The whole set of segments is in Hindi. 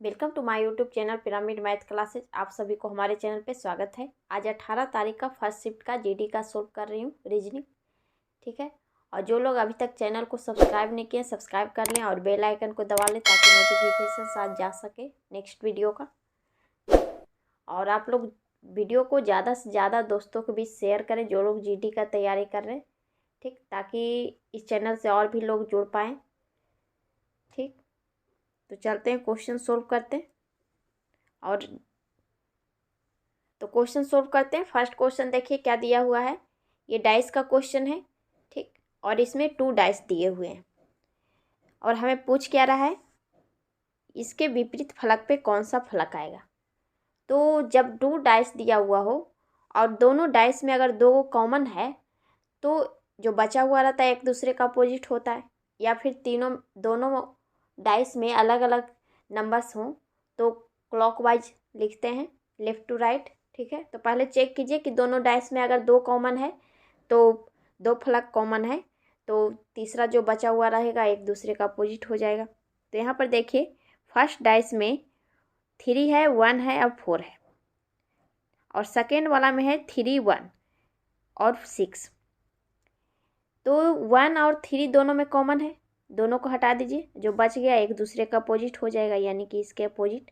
Welcome to my YouTube channel pyramid math classes. आप सभी को हमारे चैनल पे स्वागत है। आज 18 तारीख का फर्स्ट शिफ्ट का जीडी का सोल्व कर रही हूँ, रीजनिंग। ठीक है, और जो लोग अभी तक चैनल को सब्सक्राइब नहीं किए सब्सक्राइब कर लें और बेल आइकन को दबा लें ताकि नोटिफिकेशन साथ जा सके नेक्स्ट वीडियो का। और आप लोग वीडियो को ज़्यादा से ज़्यादा दोस्तों के बीच शेयर करें जो लोग जीडी का तैयारी कर रहे हैं, ठीक, ताकि इस चैनल से और भी लोग जुड़ पाएँ। ठीक, तो चलते हैं क्वेश्चन सोल्व करते हैं। और तो क्वेश्चन सोल्व करते हैं। फर्स्ट क्वेश्चन देखिए क्या दिया हुआ है। ये डाइस का क्वेश्चन है, ठीक, और इसमें 2 डाइस दिए हुए हैं और हमें पूछ क्या रहा है, इसके विपरीत फलक पे कौन सा फलक आएगा। तो जब 2 डाइस दिया हुआ हो और दोनों डाइस में अगर 2 कॉमन है तो जो बचा हुआ रहता है एक दूसरे का अपोजिट होता है, या फिर दोनों डाइस में अलग अलग नंबर्स हों तो क्लॉकवाइज लिखते हैं, लेफ़्ट टू राइट। ठीक है, तो पहले चेक कीजिए कि दोनों डाइस में अगर 2 कॉमन है तो 2 फलक कॉमन है, तो तीसरा जो बचा हुआ रहेगा एक दूसरे का अपोजिट हो जाएगा। तो यहाँ पर देखिए फर्स्ट डाइस में 3 है, 1 है और 4 है, और सेकेंड वाला में है 3, 1 और 6। तो 1 और 3 दोनों में कॉमन है, दोनों को हटा दीजिए, जो बच गया एक दूसरे का अपोजिट हो जाएगा, यानी कि इसके अपोजिट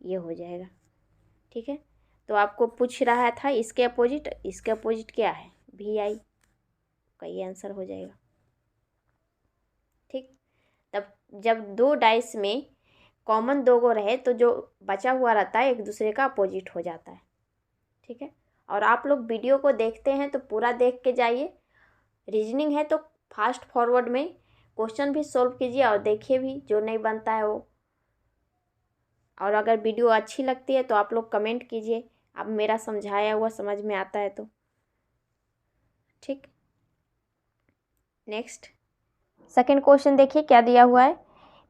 ये हो जाएगा। ठीक है, तो आपको पूछ रहा था इसके अपोजिट क्या है, VI का ये आंसर हो जाएगा। ठीक, तब जब 2 डाइस में कॉमन 2 गो रहे तो जो बचा हुआ रहता है एक दूसरे का अपोजिट हो जाता है। ठीक है, और आप लोग वीडियो को देखते हैं तो पूरा देख के जाइए। रीजनिंग है तो फास्ट फॉरवर्ड में क्वेश्चन भी सोल्व कीजिए और देखिए भी, जो नहीं बनता है वो। और अगर वीडियो अच्छी लगती है तो आप लोग कमेंट कीजिए, अब मेरा समझाया हुआ समझ में आता है तो। ठीक, नेक्स्ट सेकंड क्वेश्चन देखिए क्या दिया हुआ है।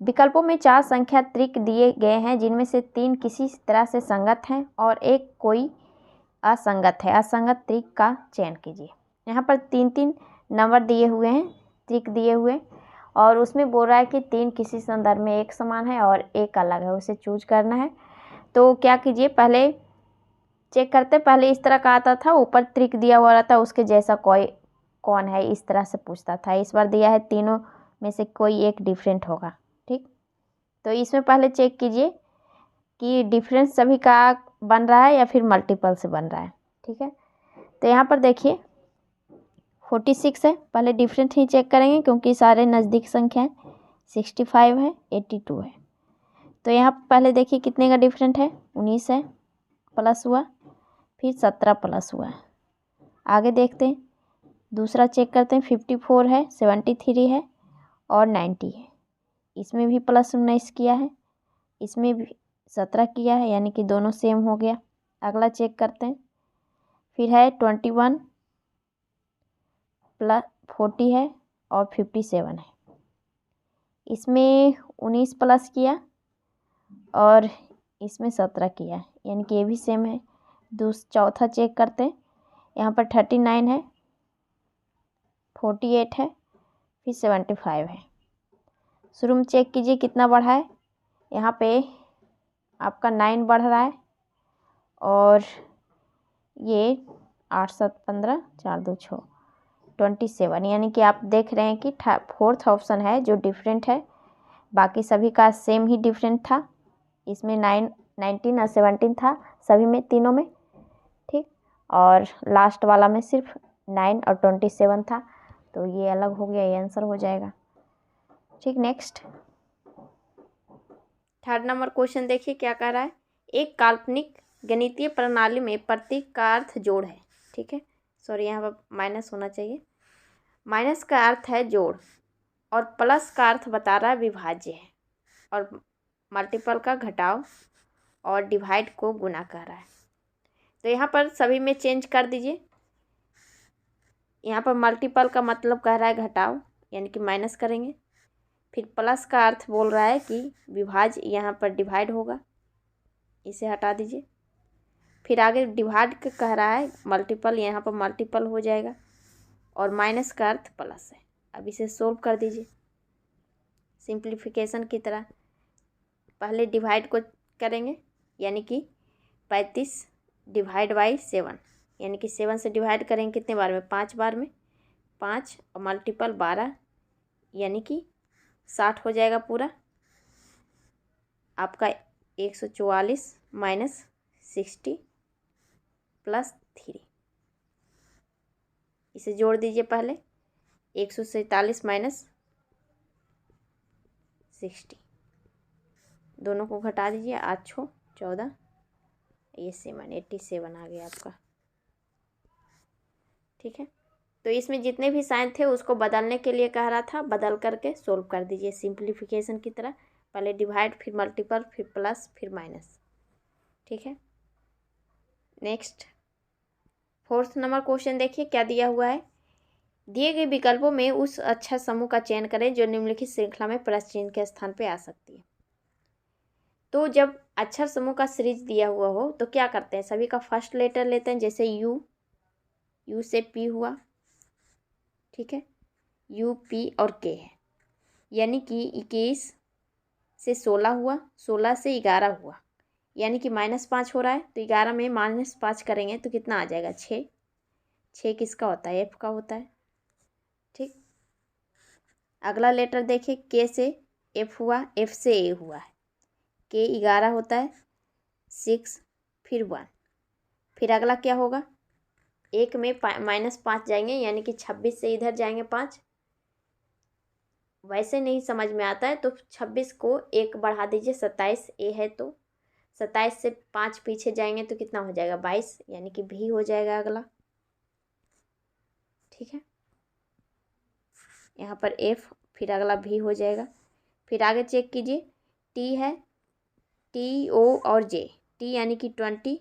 विकल्पों में 4 संख्या त्रिक दिए गए हैं जिनमें से 3 किसी तरह से संगत हैं और एक कोई असंगत है। असंगत त्रिक का चयन कीजिए। यहाँ पर 3 नंबर दिए हुए हैं, त्रिक दिए हुए, और उसमें बोल रहा है कि 3 किसी संदर्भ में एक समान है और एक अलग है, उसे चूज करना है। तो क्या कीजिए, पहले चेक करते, पहले इस तरह का आता था, ऊपर त्रिक दिया हुआ रहता, उसके जैसा कोई कौन है इस तरह से पूछता था। इस बार दिया है तीनों में से कोई एक डिफरेंट होगा। ठीक, तो इसमें पहले चेक कीजिए कि डिफरेंस सभी का बन रहा है या फिर मल्टीपल से बन रहा है। ठीक है, तो यहाँ पर देखिए 46 है, पहले डिफरेंट ही चेक करेंगे क्योंकि सारे नज़दीक संख्या हैं। 65 है, 82 है। तो यहाँ पहले देखिए कितने का डिफरेंट है, 19 है, प्लस हुआ, फिर 17 प्लस हुआ। आगे देखते हैं, दूसरा चेक करते हैं। 54 है, 73 है और 90 है। इसमें भी प्लस 19 किया है, इसमें भी 17 किया है, यानी कि दोनों सेम हो गया। अगला चेक करते हैं, फिर है 21 प्लस 40 है और 57 है। इसमें 19 प्लस किया और इसमें 17 किया, यानी कि ये भी सेम है। चौथा चेक करते हैं, यहाँ पर 39 है, 48 है, फिर 75 है। शुरू में चेक कीजिए कितना बढ़ा है, यहाँ पे आपका 9 बढ़ रहा है और ये 8 7 15 4 2 6 27, यानी कि आप देख रहे हैं कि फोर्थ ऑप्शन है जो डिफरेंट है। बाकी सभी का सेम ही डिफरेंट था, इसमें 19 और 17 था सभी में, तीनों में। ठीक, और लास्ट वाला में सिर्फ 9 और 27 था, तो ये अलग हो गया, ये आंसर हो जाएगा। ठीक, नेक्स्ट थर्ड नंबर क्वेश्चन देखिए क्या कह रहा है। एक काल्पनिक गणितीय प्रणाली में प्रतीक का अर्थ जोड़ है। ठीक है, सॉरी यहाँ पर माइनस होना चाहिए। माइनस का अर्थ है जोड़ और प्लस का अर्थ बता रहा है विभाज्य है, और मल्टीपल का घटाव और डिवाइड को गुना कर रहा है। तो यहाँ पर सभी में चेंज कर दीजिए। यहाँ पर मल्टीपल का मतलब कह रहा है घटाव, यानी कि माइनस करेंगे। फिर प्लस का अर्थ बोल रहा है कि विभाज्य, यहाँ पर डिवाइड होगा, इसे हटा दीजिए। फिर आगे डिवाइड का कह रहा है मल्टीपल, यहाँ पर मल्टीपल हो जाएगा, और माइनस का अर्थ प्लस है। अब इसे सोल्व कर दीजिए सिंप्लीफिकेशन की तरह। पहले डिवाइड को करेंगे, यानी कि 35 डिवाइड बाई 7, यानी कि 7 से डिवाइड करेंगे कितने बार में, 5 बार में, 5 और मल्टीपल 12, यानी कि 60 हो जाएगा पूरा आपका। 144 माइनस 60 प्लस 3, इसे जोड़ दीजिए पहले। 147 माइनस 60, दोनों को घटा दीजिए। 8 6 14, ये 87 आ गया आपका। ठीक है, तो इसमें जितने भी साइन थे उसको बदलने के लिए कह रहा था, बदल करके सोल्व कर दीजिए सिंप्लीफिकेशन की तरह। पहले डिवाइड, फिर मल्टीपल, फिर प्लस, फिर माइनस। ठीक है, नेक्स्ट 4th नंबर क्वेश्चन देखिए क्या दिया हुआ है। दिए गए विकल्पों में उस अक्षर समूह का चयन करें जो निम्नलिखित श्रृंखला में प्लस चिन्ह के स्थान पे आ सकती है। तो जब अक्षर समूह का सीरीज दिया हुआ हो तो क्या करते हैं, सभी का फर्स्ट लेटर लेते हैं। जैसे यू से पी हुआ, ठीक है, यू पी और के है, यानी कि 21 से 16 हुआ, 16 से 11 हुआ, यानी कि -5 हो रहा है। तो 11 में -5 करेंगे तो कितना आ जाएगा, 6। 6 किसका होता है, एफ का होता है। ठीक, अगला लेटर देखिए, के से एफ हुआ, एफ से ए हुआ है। के 11 होता है, 6 फिर 1, फिर अगला क्या होगा, एक में -5 जाएंगे, यानी कि 26 से इधर जाएंगे 5। वैसे नहीं समझ में आता है तो 26 को 1 बढ़ा दीजिए, 27 ए है तो 27 से 5 पीछे जाएंगे तो कितना हो जाएगा, 22, यानी कि भी हो जाएगा अगला। ठीक है, यहाँ पर एफ, फिर अगला भी हो जाएगा। फिर आगे चेक कीजिए, टी है, टी ओ और जे। टी यानी कि 20,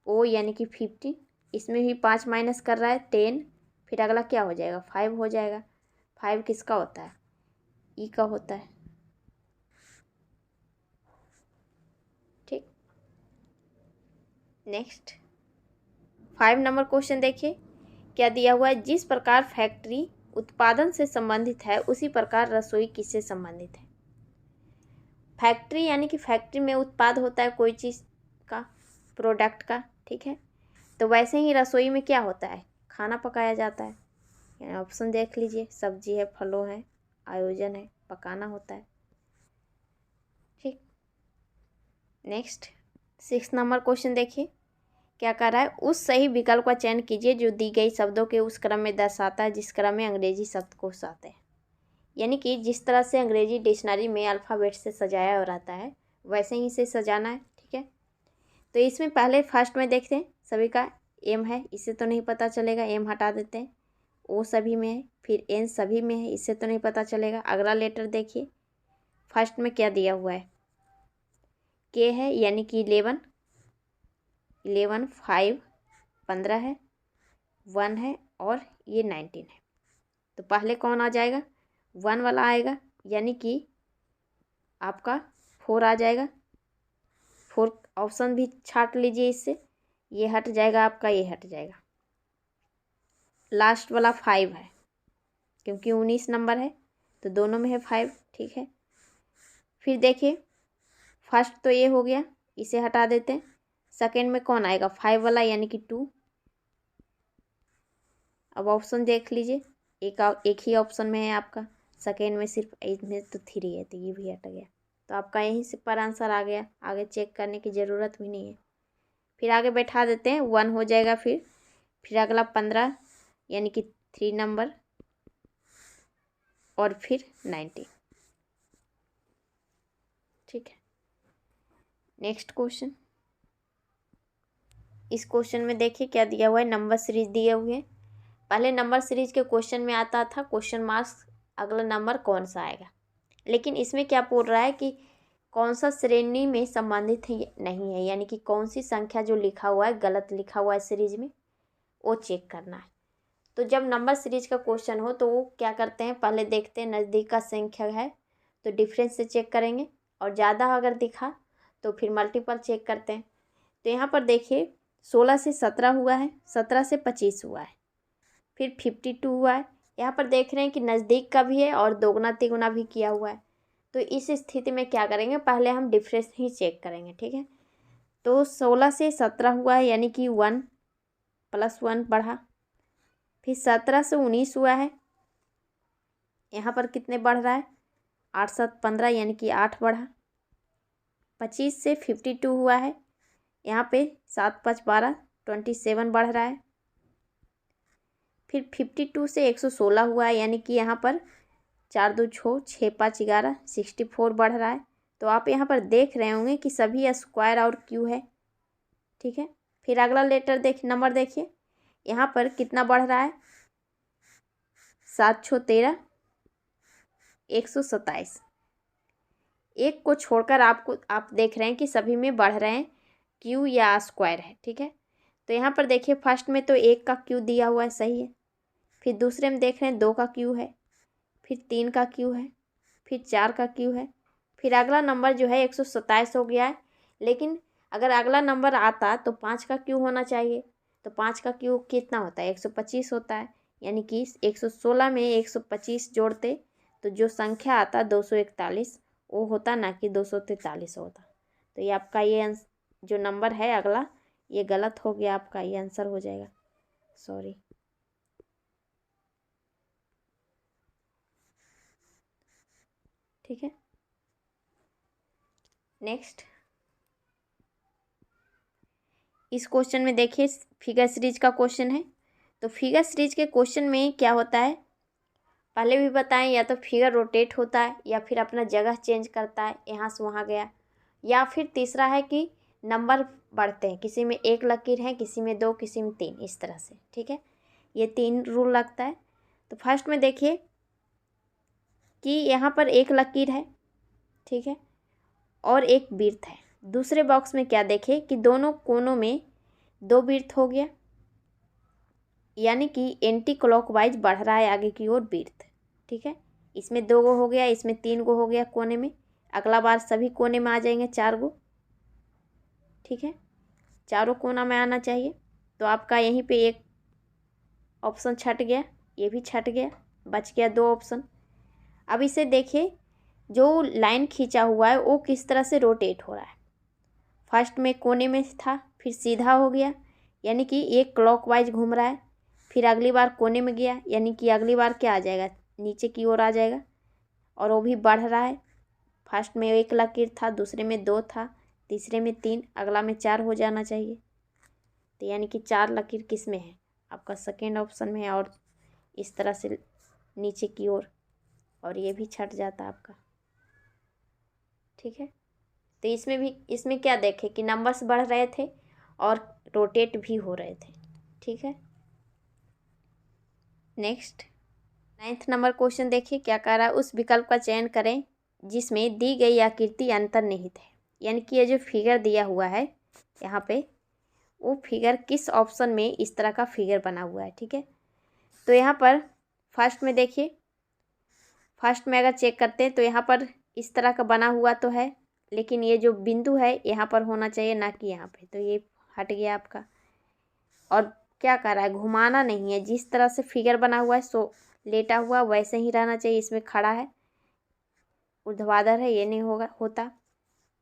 ओ यानी कि 50, इसमें भी 5 माइनस कर रहा है, 10, फिर अगला क्या हो जाएगा, 5 हो जाएगा। 5 किसका होता है, ई का होता है। ठीक, नेक्स्ट 5 नंबर क्वेश्चन देखिए क्या दिया हुआ है। जिस प्रकार फैक्ट्री उत्पादन से संबंधित है उसी प्रकार रसोई किससे संबंधित है। फैक्ट्री यानी कि फैक्ट्री में उत्पाद होता है कोई चीज़ का, प्रोडक्ट का। ठीक है, तो वैसे ही रसोई में क्या होता है, खाना पकाया जाता है। ऑप्शन देख लीजिए, सब्जी है, फलों है, आयोजन है, पकाना होता है। ठीक, नेक्स्ट 6 नंबर क्वेश्चन देखिए क्या कर रहा है। उस सही विकल्प का चयन कीजिए जो दी गई शब्दों के उस क्रम में दर्शाता है जिस क्रम में अंग्रेजी शब्दकोश आते हैं। यानी कि जिस तरह से अंग्रेजी डिक्शनरी में अल्फ़ाबेट से सजाया हो रहता है वैसे ही इसे सजाना है। ठीक है, तो इसमें पहले फर्स्ट में देखते हैं, सभी का एम है, इससे तो नहीं पता चलेगा, एम हटा देते हैं। ओ सभी में है, फिर एन सभी में है, इससे तो नहीं पता चलेगा। अगला लेटर देखिए, फर्स्ट में क्या दिया हुआ है, के है, यानी कि 11, 5 15 है, 1 है और ये 19 है। तो पहले कौन आ जाएगा, 1 वाला आएगा, यानी कि आपका 4 आ जाएगा। 4 ऑप्शन भी छाट लीजिए, इससे ये हट जाएगा आपका, ये हट जाएगा। लास्ट वाला 5 है, क्योंकि 19 नंबर है तो दोनों में है 5। ठीक है, फिर देखिए फर्स्ट तो ये हो गया, इसे हटा देते हैं। सेकेंड में कौन आएगा, 5 वाला, यानी कि 2। अब ऑप्शन देख लीजिए, एक ही ऑप्शन में है आपका, सेकेंड में सिर्फ इसमें तो 3 है, तो ये भी हट गया। तो आपका यहीं से पर आंसर आ गया, आगे चेक करने की ज़रूरत भी नहीं है। फिर आगे बैठा देते हैं, 1 हो जाएगा। फिर अगला 15, यानी कि 3 नंबर, और फिर 19। ठीक है, नेक्स्ट क्वेश्चन। इस क्वेश्चन में देखिए क्या दिया हुआ है, नंबर सीरीज दिए हुए हैं। पहले नंबर सीरीज के क्वेश्चन में आता था क्वेश्चन मार्क्स, अगला नंबर कौन सा आएगा। लेकिन इसमें क्या बोल रहा है कि कौन सा श्रेणी में संबंधित है नहीं है, यानी कि कौन सी संख्या जो लिखा हुआ है गलत लिखा हुआ है सीरीज में, वो चेक करना है। तो जब नंबर सीरीज का क्वेश्चन हो तो वो क्या करते हैं, पहले देखते हैं नज़दीक का संख्या है तो डिफरेंस से चेक करेंगे, और ज़्यादा अगर दिखा तो फिर मल्टीपल चेक करते हैं। तो यहाँ पर देखिए 16 से 17 हुआ है, 17 से 25 हुआ है, फिर 52 हुआ है। यहाँ पर देख रहे हैं कि नज़दीक का भी है और दोगुना तिगुना भी किया हुआ है। तो इस स्थिति में क्या करेंगे, पहले हम डिफरेंस ही चेक करेंगे। ठीक है, तो 16 से 17 हुआ है, यानी कि 1 + 1 बढ़ा। फिर 17 से 19 हुआ है, यहाँ पर कितने बढ़ रहा है, 8 + 7 = 15, यानी कि 8 बढ़ा। 25 से 52 हुआ है, यहाँ पे 7 × 5 = 12, 27 बढ़ रहा है। फिर 52 से 116 हुआ है, यानी कि यहाँ पर 4 × 2 = 6, 6 × 5 = 11, 64 बढ़ रहा है। तो आप यहाँ पर देख रहे होंगे कि सभी स्क्वायर और क्यू है। ठीक है, फिर अगला नंबर देखिए, यहाँ पर कितना बढ़ रहा है, 7 × 6 = 13, 127। एक को छोड़कर आप देख रहे हैं कि सभी में बढ़ रहे हैं, क्यू या स्क्वायर है। ठीक है, तो यहाँ पर देखिए फर्स्ट में तो 1 का क्यू दिया हुआ है, सही है। फिर दूसरे में देख रहे हैं 2 का क्यू है, फिर 3 का क्यू है, फिर 4 का क्यू है। फिर अगला नंबर जो है 127 हो गया है, लेकिन अगर अगला नंबर आता तो 5 का क्यू होना चाहिए। तो 5 का क्यू कितना होता है, 125 होता है, यानी कि 116 में 125 जोड़ते तो जो संख्या आता 241 वो होता, ना कि 243 होता। तो ये आपका ये जो नंबर है अगला, ये गलत हो गया, आपका ये आंसर हो जाएगा, सॉरी। ठीक है, नेक्स्ट इस क्वेश्चन में देखिए फिगर सीरीज का क्वेश्चन है। तो फिगर सीरीज के क्वेश्चन में क्या होता है, पहले भी बताएं, या तो फिगर रोटेट होता है या फिर अपना जगह चेंज करता है, यहाँ से वहाँ गया, या फिर तीसरा है कि नंबर बढ़ते हैं, किसी में 1 लकीर है, किसी में 2, किसी में 3, इस तरह से। ठीक है, ये 3 रूल लगता है। तो फर्स्ट में देखिए कि यहाँ पर 1 लकीर है, ठीक है, और 1 वृत्त है। दूसरे बॉक्स में क्या देखें कि दोनों कोनों में 2 वृत्त हो गया, यानी कि एंटी क्लॉकवाइज बढ़ रहा है आगे की ओर वृत्त। ठीक है, इसमें 2 गो हो गया, इसमें 3 गो हो गया कोने में। अगला बार सभी कोने में आ जाएंगे 4 गो। ठीक है, चारों कोना में आना चाहिए। तो आपका यहीं पे एक ऑप्शन छट गया, ये भी छट गया, बच गया 2 ऑप्शन। अब इसे देखिए, जो लाइन खींचा हुआ है वो किस तरह से रोटेट हो रहा है। फर्स्ट में कोने में था, फिर सीधा हो गया, यानी कि एक क्लॉकवाइज घूम रहा है। फिर अगली बार कोने में गया, यानी कि अगली बार क्या आ जाएगा, नीचे की ओर आ जाएगा, और वो भी बढ़ रहा है। फर्स्ट में 1 लकीर था, दूसरे में 2 था, तीसरे में 3, अगला में 4 हो जाना चाहिए। तो यानी कि 4 लकीर किस में है, आपका सेकेंड ऑप्शन में है, और इस तरह से नीचे की ओर, और ये भी छट जाता आपका। ठीक है, तो इसमें क्या देखे कि नंबर्स बढ़ रहे थे और रोटेट भी हो रहे थे। ठीक है, नेक्स्ट 9th नंबर क्वेश्चन देखिए क्या कह रहा है, उस विकल्प का चयन करें जिसमें दी गई आकृति अंतर्निहित है। यानी कि ये जो फिगर दिया हुआ है यहाँ पे, वो फिगर किस ऑप्शन में इस तरह का फिगर बना हुआ है। ठीक है, तो यहाँ पर फर्स्ट में देखिए, फर्स्ट में अगर चेक करते हैं तो यहाँ पर इस तरह का बना हुआ तो है, लेकिन ये जो बिंदु है यहाँ पर होना चाहिए, ना कि यहाँ पे। तो ये हट गया आपका। और क्या कर रहा है, घुमाना नहीं है, जिस तरह से फिगर बना हुआ है सो लेटा हुआ वैसे ही रहना चाहिए। इसमें खड़ा है, ऊर्ध्वाधर है, ये नहीं होता,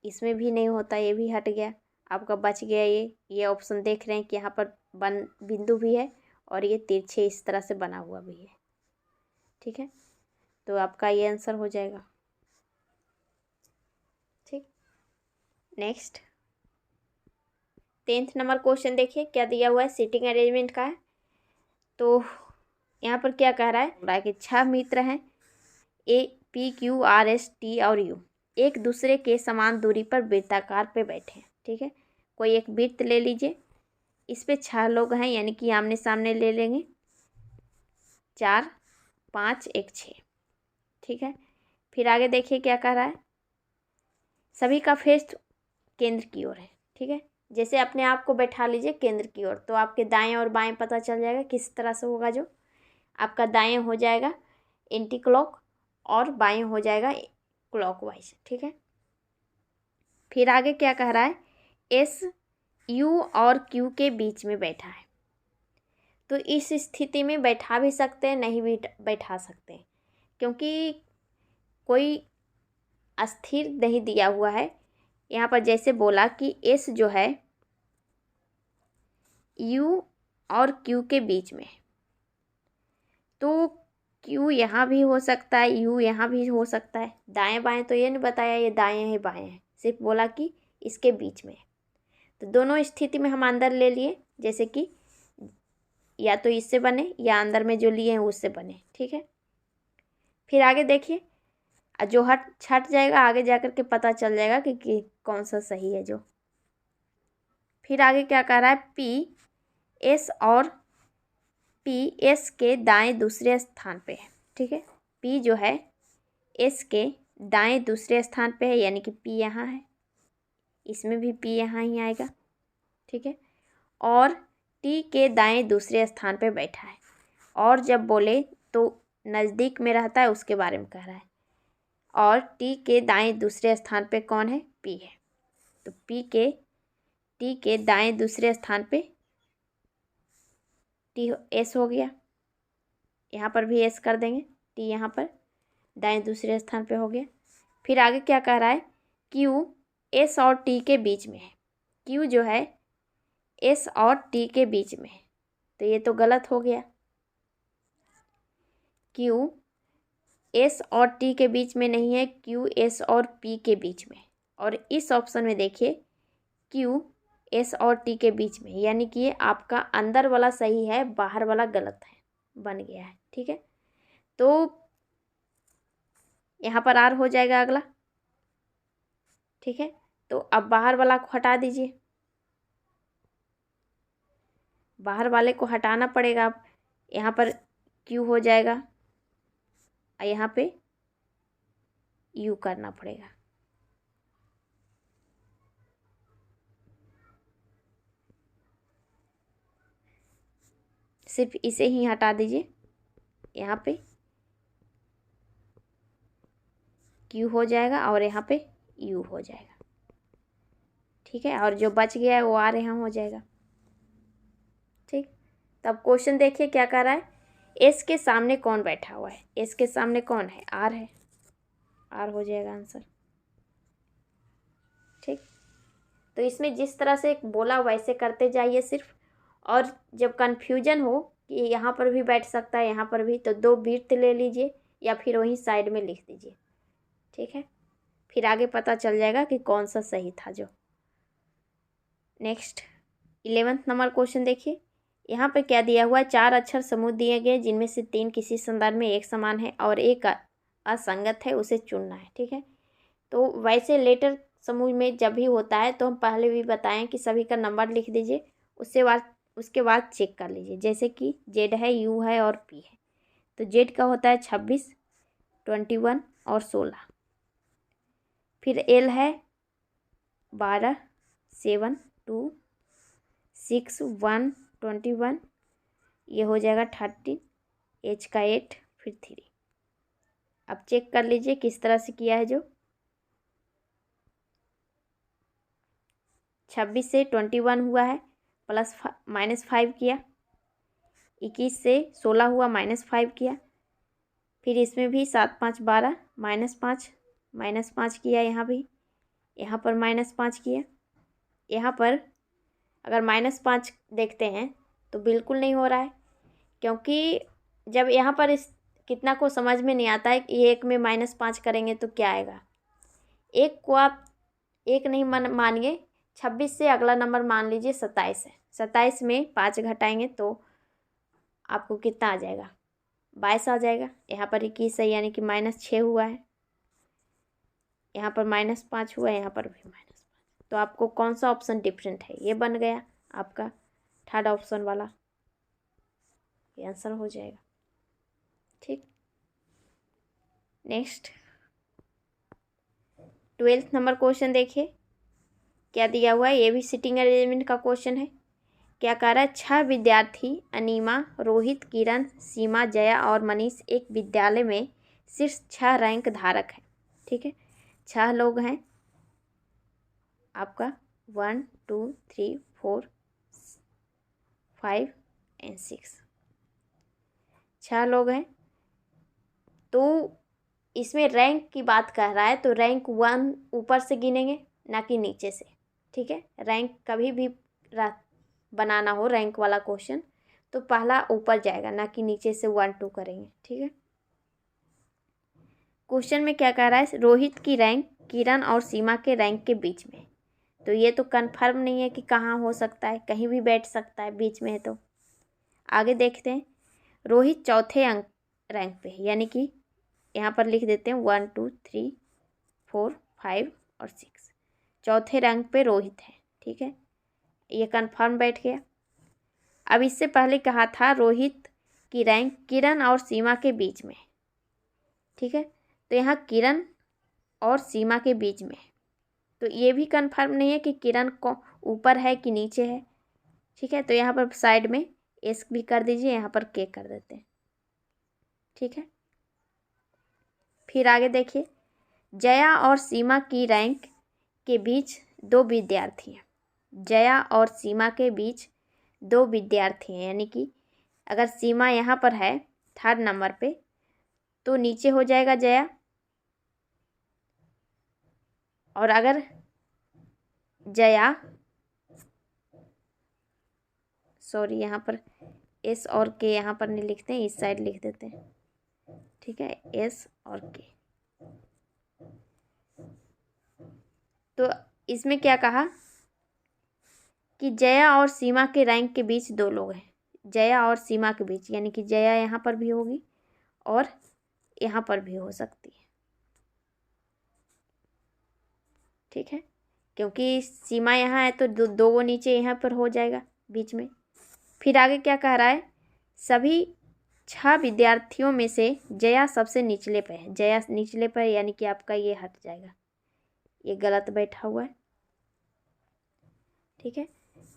इसमें भी नहीं होता, ये भी हट गया आपका, बच गया ये ऑप्शन। देख रहे हैं कि यहाँ पर बिंदु भी है और ये तिरछे इस तरह से बना हुआ भी है। ठीक है, तो आपका ये आंसर हो जाएगा। ठीक, नेक्स्ट 10th नंबर क्वेश्चन देखिए क्या दिया हुआ है, सीटिंग अरेंजमेंट का है। तो यहाँ पर क्या कह रहा है कि 6 मित्र हैं, APQRST और U, एक दूसरे के समान दूरी पर वृत्ताकार पे बैठे हैं। ठीक है, कोई एक वृत्त ले लीजिए, इस पे 6 लोग हैं, यानी कि आमने सामने ले लेंगे, 4, 5, 1, 6। ठीक है, फिर आगे देखिए क्या कह रहा है, सभी का फेस केंद्र की ओर है। ठीक है, जैसे अपने आप को बैठा लीजिए केंद्र की ओर, तो आपके दाएं और बाएं पता चल जाएगा किस तरह से होगा। जो आपका दाएं हो जाएगा एंटी क्लॉक और बाएं हो जाएगा क्लॉकवाइज। ठीक है, फिर आगे क्या कह रहा है, S U और Q के बीच में बैठा है। तो इस स्थिति में बैठा भी सकते हैं, नहीं भी बैठा सकते हैं, क्योंकि कोई अस्थिर नहीं दिया हुआ है। यहाँ पर जैसे बोला कि एस जो है यू और क्यू के बीच में, तो क्यू यहाँ भी हो सकता है, यू यहाँ भी हो सकता है। दाएं बाएं तो ये नहीं बताया ये दाएं है बाएं है, सिर्फ बोला कि इसके बीच में। तो दोनों स्थिति में हम अंदर ले लिए, जैसे कि या तो इससे बने या अंदर में जो लिए हैं उससे बने। ठीक है, फिर आगे देखिए, जो छट जाएगा आगे जा कर के पता चल जाएगा कि कौन सा सही है जो। फिर आगे क्या कह रहा है, पी एस और पी एस के दाएं दूसरे स्थान पे है। ठीक है, पी जो है एस के दाएं दूसरे स्थान पे है, यानी कि पी यहाँ है, इसमें भी पी यहाँ ही आएगा। ठीक है, और टी के दाएं दूसरे स्थान पे बैठा है, और जब बोले तो नज़दीक में रहता है उसके बारे में कह रहा है। और टी के दाएं दूसरे स्थान पे कौन है, पी है। तो टी के दाएं दूसरे स्थान पे टी एस हो गया, यहाँ पर भी एस कर देंगे, टी यहाँ पर दाएं दूसरे स्थान पे हो गया। फिर आगे क्या कह रहा है, क्यू एस और टी के बीच में है। क्यू जो है एस और टी के बीच में है, तो ये तो गलत हो गया। क्यू एस और टी के बीच में नहीं है, क्यू एस और पी के बीच में। और इस ऑप्शन में देखिए क्यू एस और टी के बीच में, यानी कि ये आपका अंदर वाला सही है, बाहर वाला गलत है, बन गया है। ठीक है, तो यहाँ पर आर हो जाएगा अगला। ठीक है, तो अब बाहर वाला को हटा दीजिए, बाहर वाले को हटाना पड़ेगा। अब यहाँ पर क्यू हो जाएगा और यहाँ पे यू करना पड़ेगा। सिर्फ इसे ही हटा दीजिए, यहाँ पे क्यू हो जाएगा और यहाँ पे यू हो जाएगा। ठीक है, और जो बच गया है वो आर यहाँ हो जाएगा। ठीक, तब क्वेश्चन देखिए क्या कर रहा है, एस के सामने कौन बैठा हुआ है, एस के सामने कौन है, आर है, आर हो जाएगा आंसर। ठीक, तो इसमें जिस तरह से बोला वैसे करते जाइए सिर्फ, और जब कन्फ्यूजन हो कि यहाँ पर भी बैठ सकता है यहाँ पर भी, तो 2 वृत्त ले लीजिए या फिर वहीं साइड में लिख दीजिए। ठीक है, फिर आगे पता चल जाएगा कि कौन सा सही था जो। नेक्स्ट 11th नंबर क्वेश्चन देखिए, यहाँ पे क्या दिया हुआ है, 4 अक्षर समूह दिए गए जिनमें से 3 किसी संदर्भ में एक समान है और एक असंगत है, उसे चुनना है। ठीक है, तो वैसे लेटर समूह में जब भी होता है तो हम पहले भी बताएं कि सभी का नंबर लिख दीजिए, उसके बाद चेक कर लीजिए। जैसे कि जेड है, यू है और पी है, तो जेड का होता है 26, 21 और 16। फिर एल है 12, 7, 2, 6, 1, 21, ये हो जाएगा 13, एच का 8, फिर 3। अब चेक कर लीजिए किस तरह से किया है, जो 26 से 21 हुआ है, प्लस -5 किया, 21 से 16 हुआ, -5 किया, फिर इसमें भी 7, 5, 12, -5 किया, यहाँ भी, यहाँ पर -5 किया। यहाँ पर अगर -5 देखते हैं तो बिल्कुल नहीं हो रहा है, क्योंकि जब यहाँ पर इस कितना को समझ में नहीं आता है कि एक में -5 करेंगे तो क्या आएगा। एक को आप एक नहीं मानिए, 26 से अगला नंबर मान लीजिए 27 है, 27 में 5 घटाएंगे तो आपको कितना आ जाएगा, 22 आ जाएगा। यहाँ पर 21 है, यानी कि -6 हुआ है, यहाँ पर -5 हुआ है, यहाँ पर भी -5। तो आपको कौन सा ऑप्शन डिफरेंट है, ये बन गया आपका थर्ड ऑप्शन वाला, ये आंसर हो जाएगा। ठीक, नेक्स्ट 12th नंबर क्वेश्चन देखिए क्या दिया हुआ है, ये भी सिटिंग अरेंजमेंट का क्वेश्चन है। क्या कह रहा है, 6 विद्यार्थी अनीमा, रोहित, किरण, सीमा, जया और मनीष एक विद्यालय में शीर्ष 6 रैंक धारक है। ठीक है, 6 लोग हैं आपका, 1, 2, 3, 4, 5 और 6, 6 लोग हैं। तो इसमें रैंक की बात कर रहा है तो रैंक 1 ऊपर से गिनेंगे, ना कि नीचे से। ठीक है, रैंक कभी भी बनाना हो रैंक वाला क्वेश्चन तो पहला ऊपर जाएगा, ना कि नीचे से 1 2 करेंगे। ठीक है, क्वेश्चन में क्या कह रहा है, रोहित की रैंक किरण और सीमा के रैंक के बीच में। तो ये तो कंफर्म नहीं है कि कहाँ हो सकता है, कहीं भी बैठ सकता है, बीच में है। तो आगे देखते हैं, रोहित चौथे अंक रैंक पे है, यानी कि यहाँ पर लिख देते हैं 1 2 3 4 5 और 6, चौथे रैंक पे रोहित है। ठीक है, ये कंफर्म बैठ गया। अब इससे पहले कहा था रोहित की रैंक किरण और सीमा के बीच में। ठीक है, तो यहाँ किरण और सीमा के बीच में, तो ये भी कंफर्म नहीं है कि किरण को ऊपर है कि नीचे है। ठीक है, तो यहाँ पर साइड में एस भी कर दीजिए, यहाँ पर के कर देते हैं। ठीक है, फिर आगे देखिए, जया और सीमा की रैंक के बीच 2 विद्यार्थी हैं। जया और सीमा के बीच 2 विद्यार्थी हैं, यानी कि अगर सीमा यहाँ पर है 3rd नंबर पे तो नीचे हो जाएगा जया, और अगर जया यहाँ पर एस और के यहाँ पर नहीं लिखते हैं, इस साइड लिख देते हैं। ठीक है, एस और के। तो इसमें क्या कहा कि जया और सीमा के रैंक के बीच 2 लोग हैं, जया और सीमा के बीच, यानी कि जया यहाँ पर भी होगी और यहाँ पर भी हो सकती है। ठीक है, क्योंकि सीमा यहाँ है तो दो वो नीचे यहाँ पर हो जाएगा बीच में। फिर आगे क्या कह रहा है, सभी 6 विद्यार्थियों में से जया सबसे निचले पे है। जया निचले पर, यानी कि आपका ये हट जाएगा, ये गलत बैठा हुआ है। ठीक है,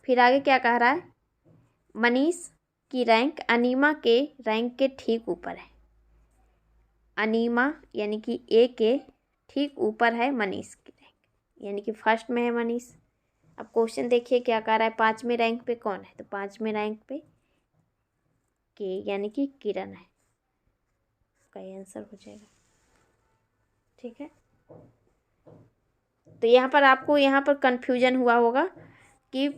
फिर आगे क्या कह रहा है, मनीष की रैंक अनीमा के रैंक के ठीक ऊपर है। अनीमा यानी कि ए के ठीक ऊपर है मनीष की रैंक, यानी कि फर्स्ट में है मनीष। अब क्वेश्चन देखिए क्या कह रहा है, 5वें रैंक पे कौन है, तो 5वें रैंक पे के, यानी कि किरण है, का आंसर हो जाएगा। ठीक है, तो यहाँ पर आपको यहाँ पर कंफ्यूजन हुआ होगा कि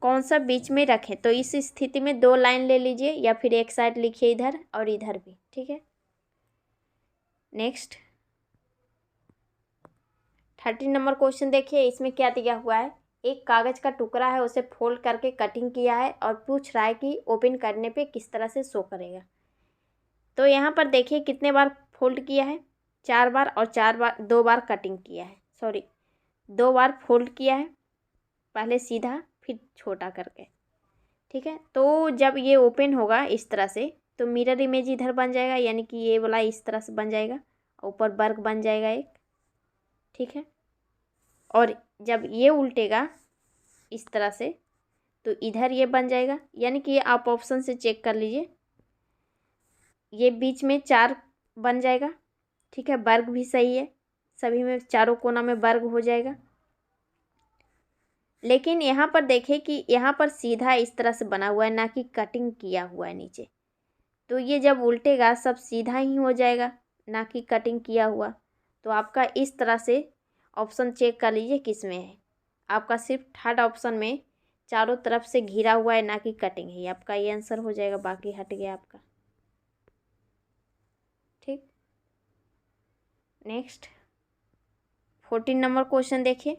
कौन सा बीच में रखें, तो इस स्थिति में 2 लाइन ले लीजिए या फिर एक साइड लिखिए इधर और इधर भी। ठीक है, नेक्स्ट 13 नंबर क्वेश्चन देखिए, इसमें क्या दिया हुआ है, एक कागज का टुकड़ा है, उसे फोल्ड करके कटिंग किया है और पूछ रहा है कि ओपन करने पे किस तरह से शो करेगा। तो यहाँ पर देखिए कितने बार फोल्ड किया है, 4 बार, और 2 बार कटिंग किया है, 2 बार फोल्ड किया है, पहले सीधा फिर छोटा करके। ठीक है, तो जब ये ओपन होगा इस तरह से तो मिरर इमेज इधर बन जाएगा, यानी कि ये वाला इस तरह से बन जाएगा, ऊपर वर्ग बन जाएगा एक। ठीक है, और जब ये उल्टेगा इस तरह से तो इधर ये बन जाएगा, यानी कि ये आप ऑप्शन से चेक कर लीजिए, ये बीच में 4 बन जाएगा। ठीक है, वर्ग भी सही है, सभी में चारों कोना में वर्ग हो जाएगा। लेकिन यहाँ पर देखें कि यहाँ पर सीधा इस तरह से बना हुआ है, ना कि कटिंग किया हुआ है नीचे, तो ये जब उल्टेगा सब सीधा ही हो जाएगा, ना कि कटिंग किया हुआ। तो आपका इस तरह से ऑप्शन चेक कर लीजिए किस में है, आपका सिर्फ 3rd ऑप्शन में चारों तरफ से घिरा हुआ है, ना कि कटिंग है, आपका ये आंसर हो जाएगा, बाकी हट गया आपका। ठीक, नेक्स्ट 14 नंबर क्वेश्चन देखिए,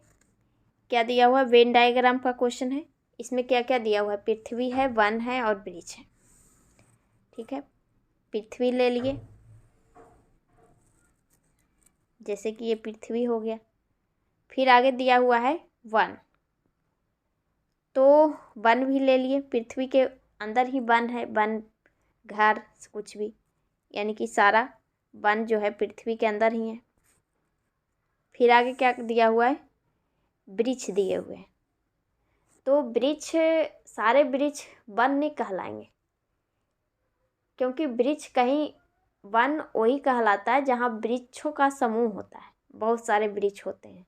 क्या दिया हुआ है, वेन डायग्राम का क्वेश्चन है। इसमें क्या क्या दिया हुआ है, पृथ्वी है, वन है और ब्रिज है। ठीक है, पृथ्वी ले लिए, जैसे कि ये पृथ्वी हो गया। फिर आगे दिया हुआ है वन, तो वन भी ले लिए, पृथ्वी के अंदर ही वन है, वन घर कुछ भी, यानी कि सारा वन जो है पृथ्वी के अंदर ही है। फिर आगे क्या दिया हुआ है, वृक्ष दिए हुए हैं, तो वृक्ष, सारे वृक्ष वन नहीं कहलाएंगे, क्योंकि वृक्ष कहीं वन वही कहलाता है जहाँ वृक्षों का समूह होता है, बहुत सारे वृक्ष होते हैं।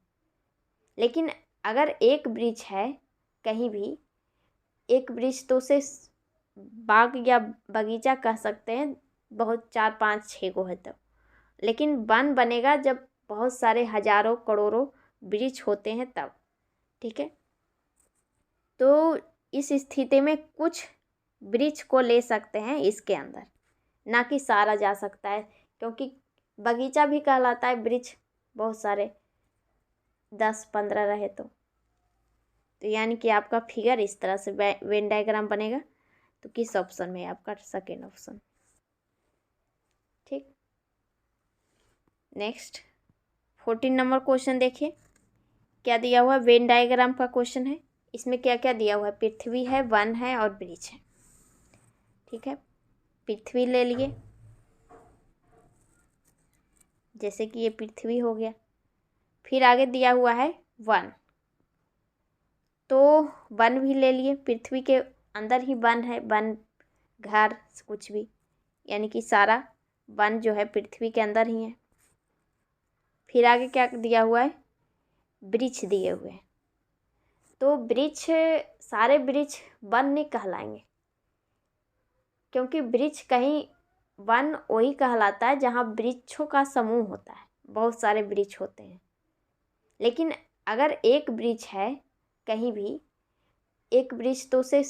लेकिन अगर एक वृक्ष है कहीं भी, एक वृक्ष तो उसे बाग या बगीचा कह सकते हैं, बहुत 4 5 6 गो है तो। लेकिन वन बनेगा जब बहुत सारे हजारों करोड़ों वृक्ष होते हैं तब। ठीक है, तो इस स्थिति में कुछ वृक्ष को ले सकते हैं इसके अंदर, ना कि सारा जा सकता है, क्योंकि बगीचा भी कहलाता है वृक्ष बहुत सारे 10-15 रहे तो यानी कि आपका फिगर इस तरह से वेन डायग्राम बनेगा। तो किस ऑप्शन में है आपका? Second option. ठीक, नेक्स्ट 14 नंबर क्वेश्चन देखिए क्या दिया हुआ है। वेन डायग्राम का क्वेश्चन है। इसमें क्या क्या दिया हुआ है? पृथ्वी है, वन है और वृक्ष है। ठीक है, पृथ्वी ले लिए, जैसे कि ये पृथ्वी हो गया। फिर आगे दिया हुआ है वन, तो वन भी ले लिए। पृथ्वी के अंदर ही वन है, वन घर कुछ भी, यानी कि सारा वन जो है पृथ्वी के अंदर ही है। फिर आगे क्या दिया हुआ है? वृक्ष दिए हुए हैं। तो वृक्ष, सारे वृक्ष वन नहीं कहलाएंगे, क्योंकि वृक्ष कहीं वन वही कहलाता है जहाँ वृक्षों का समूह होता है, बहुत सारे वृक्ष होते हैं। लेकिन अगर एक वृक्ष है कहीं भी, एक वृक्ष, तो उसे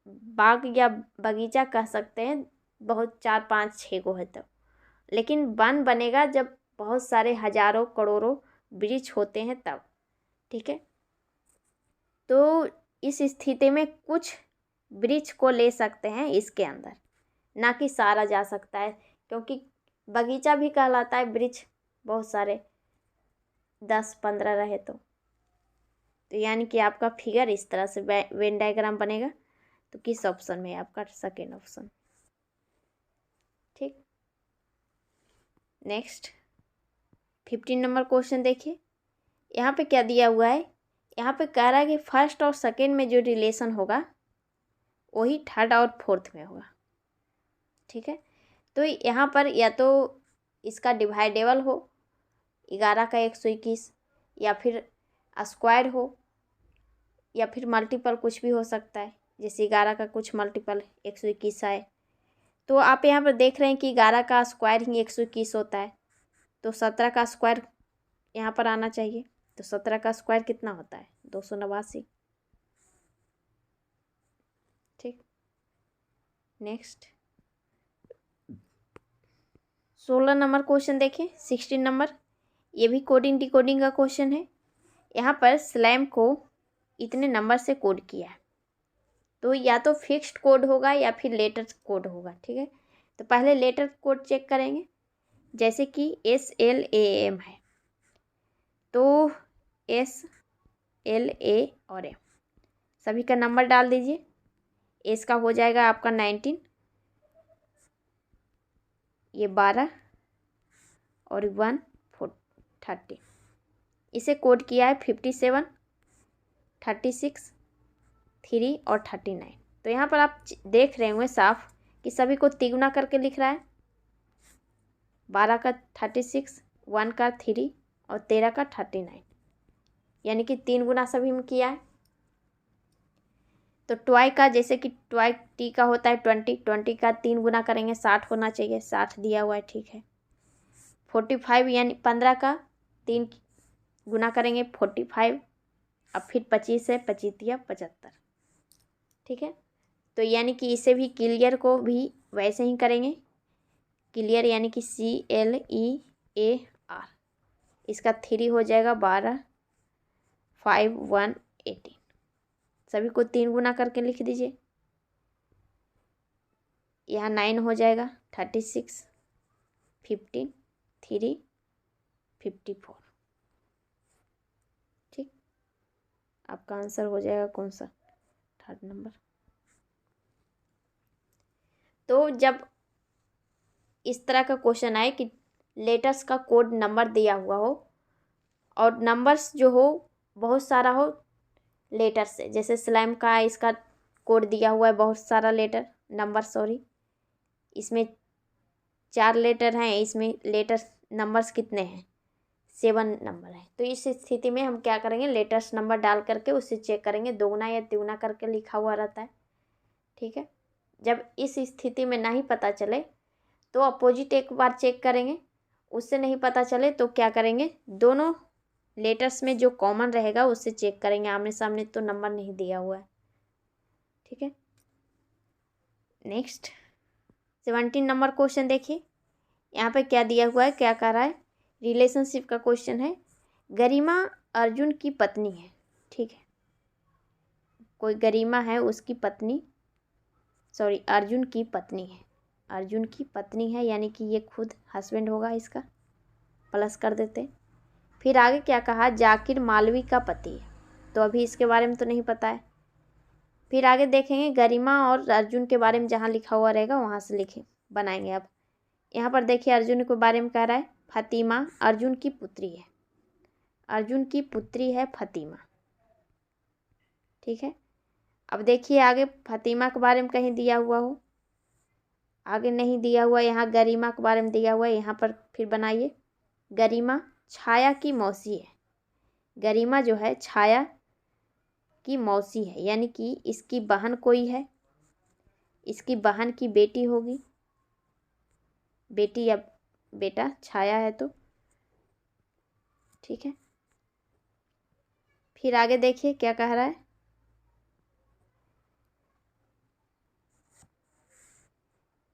बाग या बगीचा कह सकते हैं, बहुत 4-5-6 गो है तो। लेकिन वन बनेगा जब बहुत सारे हजारों करोड़ों वृक्ष होते हैं तब। ठीक है, तो इस स्थिति में कुछ वृक्ष को ले सकते हैं इसके अंदर, ना कि सारा जा सकता है, क्योंकि बगीचा भी कहलाता है वृक्ष बहुत सारे 10-15 रहे तो यानी कि आपका फिगर इस तरह से वेन डायग्राम बनेगा। तो किस ऑप्शन में है आपका? Second option. ठीक, नेक्स्ट 15 नंबर क्वेश्चन देखिए यहाँ पे क्या दिया हुआ है। यहाँ पे कह रहा है कि फर्स्ट और सेकेंड में जो रिलेशन होगा वही थर्ड और फोर्थ में होगा। ठीक है, तो यहाँ पर या तो इसका डिवाइडेबल हो 11 का 121, या फिर स्क्वायर हो, या फिर मल्टीपल कुछ भी हो सकता है, जैसे 11 का कुछ मल्टीपल 121 आए। तो आप यहाँ पर देख रहे हैं कि 11 का स्क्वायर ही 121 होता है, तो 17 का स्क्वायर यहाँ पर आना चाहिए। तो 17 का स्क्वायर कितना होता है? 289। ठीक, नेक्स्ट 16 नंबर क्वेश्चन देखिए। 16 नंबर, ये भी कोडिंग डिकोडिंग का क्वेश्चन है। यहाँ पर स्लैम को इतने नंबर से कोड किया है, तो या तो फिक्स्ड कोड होगा या फिर लेटर कोड होगा। ठीक है, तो पहले लेटर कोड चेक करेंगे, जैसे कि SLAM है, तो SLA और M सभी का नंबर डाल दीजिए। एस का हो जाएगा आपका 19, ये 12 और 1 30। इसे कोड किया है 57, 36, 3 और 39। तो यहाँ पर आप देख रहे होंगे साफ कि सभी को तिगुना करके लिख रहा है। 12 का 36, 1 का 3 और 13 का 39, यानी कि 3 गुना सभी में किया है। तो ट्वाई का, जैसे कि ट्वाई टी का होता है 20 का 3 गुना करेंगे 60 होना चाहिए, 60 दिया हुआ है। ठीक है, 45 यानी 15 का 3 गुना करेंगे 45, अब फिर 25 है, 25 या 75। ठीक है, तो यानी कि इसे भी क्लियर को भी वैसे ही करेंगे। क्लियर यानी कि CLEAR, इसका 3 हो जाएगा 12, 5, 1, 18। सभी को 3 गुना करके लिख दीजिए। यहाँ 9 हो जाएगा 36, 15, 3, 54। ठीक, आपका आंसर हो जाएगा कौन सा? Third number. तो जब इस तरह का क्वेश्चन आए कि लेटर्स का कोड नंबर दिया हुआ हो और नंबर्स जो हो बहुत सारा हो लेटर से, जैसे स्लैम का इसका कोड दिया हुआ है बहुत सारा लेटर नंबर, सॉरी, इसमें 4 लेटर हैं, इसमें लेटर नंबर्स कितने हैं? 7 नंबर है। तो इस स्थिति में हम क्या करेंगे? लेटर्स नंबर डाल करके उससे चेक करेंगे, दोगुना या तिगुना करके लिखा हुआ रहता है। ठीक है, जब इस स्थिति में नहीं पता चले तो अपोजिट एक बार चेक करेंगे, उससे नहीं पता चले तो क्या करेंगे, दोनों लेटर्स में जो कॉमन रहेगा उससे चेक करेंगे, आमने सामने तो नंबर नहीं दिया हुआ है। ठीक है, नेक्स्ट 17 नंबर क्वेश्चन देखिए, यहाँ पे क्या दिया हुआ है, क्या कह रहा है, रिलेशनशिप का क्वेश्चन है। गरिमा अर्जुन की पत्नी है। ठीक है, कोई गरिमा है उसकी पत्नी, सॉरी अर्जुन की पत्नी है, अर्जुन की पत्नी है यानी कि ये खुद हस्बैंड होगा इसका, प्लस कर देते हैं। फिर आगे क्या कहा, जाकिर मालवी का पति है, तो अभी इसके बारे में तो नहीं पता है। फिर आगे देखेंगे गरिमा और अर्जुन के बारे में जहाँ लिखा हुआ रहेगा वहाँ से लिखे बनाएंगे। अब यहाँ पर देखिए अर्जुन के बारे में कह रहा है, फतिमा अर्जुन की पुत्री है, अर्जुन की पुत्री है फतिमा। ठीक है, अब देखिए आगे फतिमा के बारे में कहीं दिया हुआ हो, आगे नहीं दिया हुआ, यहाँ गरिमा के बारे में दिया हुआ है, यहाँ पर फिर बनाइए। गरिमा छाया की मौसी है, गरिमा जो है छाया की मौसी है, यानी कि इसकी बहन कोई है, इसकी बहन की बेटी होगी, बेटी या बेटा छाया है तो। ठीक है, फिर आगे देखिए क्या कह रहा है,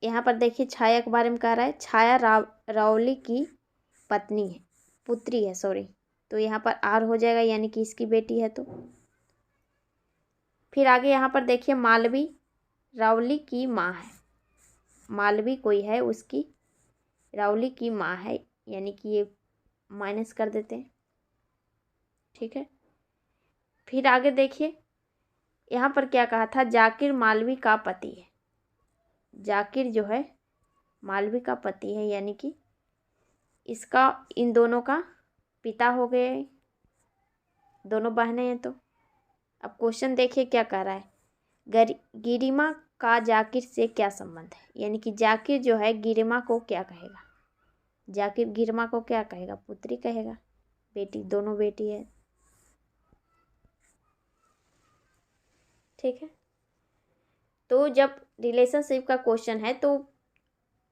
यहाँ पर देखिए छाया के बारे में कह रहा है, छाया रावली की पत्नी है, पुत्री है सॉरी, तो यहाँ पर आर हो जाएगा यानी कि इसकी बेटी है तो। फिर आगे यहाँ पर देखिए मालवी रावली की माँ है, मालवी कोई है उसकी रावली की माँ है, यानी कि ये माइनस कर देते हैं। ठीक है, फिर आगे देखिए यहाँ पर क्या कहा था, जाकिर मालवी का पति है, जाकिर जो है मालवी का पति है, यानी कि इसका इन दोनों का पिता हो गए, दोनों बहनें हैं तो। अब क्वेश्चन देखिए क्या कह रहा है, गिरिमा का जाकिर से क्या संबंध है, यानी कि जाकिर जो है गिरिमा को क्या कहेगा, जाकिर गिरिमा को क्या कहेगा, पुत्री कहेगा, बेटी, दोनों बेटी है। ठीक है, तो जब रिलेशनशिप का क्वेश्चन है तो